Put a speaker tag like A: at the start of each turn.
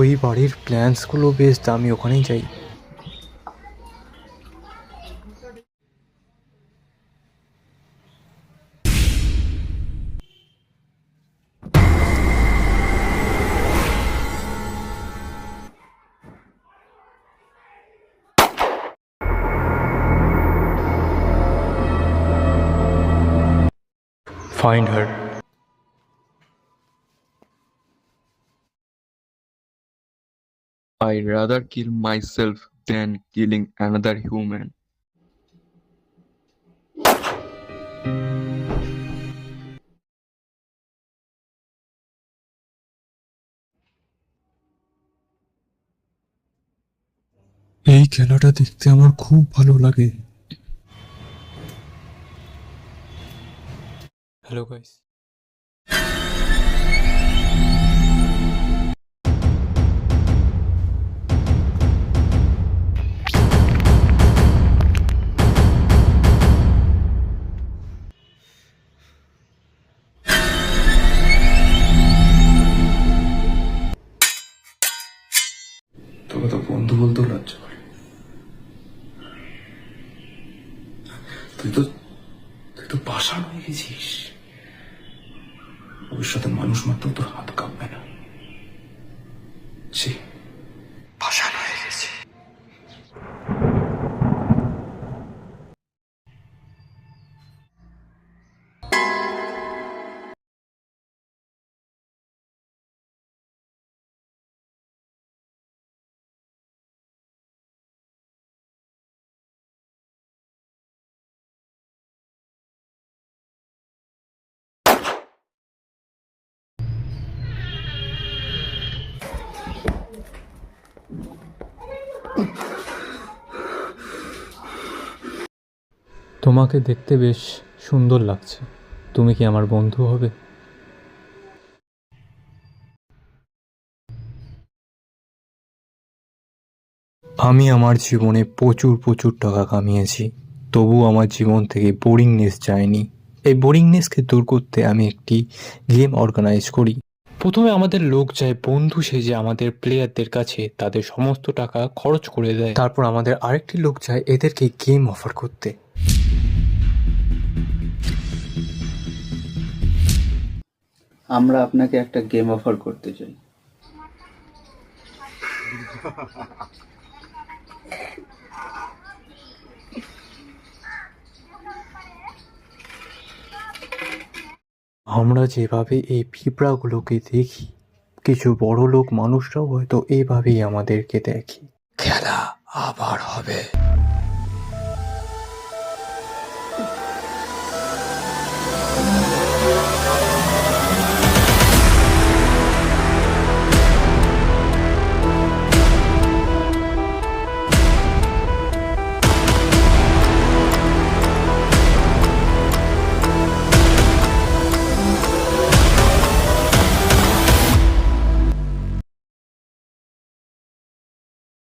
A: ওই বাড়ির প্ল্যান্সগুলো বেশ দামি, ওখানেই যাই। Find her.
B: I'd rather kill myself than killing another human.
C: এই খেলাটা দেখতে আমার খুব ভালো লাগে।
A: Hello guys.
C: তোকে তো বন্ধু বলতেও লজ্জা করে। তুই তো পাষাণ হয়ে গেছিস। ভবিষ্যতে মানুষ মাত্র তোর হাত কাঁপবে না। ছি, পাষাণ হয়ে গেছি।
A: তোমাকে দেখতে বেশ সুন্দর লাগছে, তুমি কি আমার বন্ধু হবে? আমি আমার জীবনে প্রচুর প্রচুর টাকা কামিয়েছি, তবু আমার জীবন থেকে বোরিংনেস যায়নি। এই বোরিংনেসকে দূর করতে আমি একটি গেম অর্গানাইজ করি। প্রথমে আমাদের লোক যায় বন্ধু সেজে আমাদের প্লেয়ারদের কাছে, তাদের সমস্ত টাকা খরচ করে দেয়। তারপর আমাদের আরেকটি লোক যায় এদেরকে গেম অফার করতে।
D: আমরা আপনাকে একটা গেম অফার করতে চাই।
A: আমরা যেভাবে এই পিঁপড়াগুলোকে দেখি, কিছু বড় লোক মানুষরাও হয়তো এইভাবেই আমাদেরকে দেখে। খেলা আবার হবে।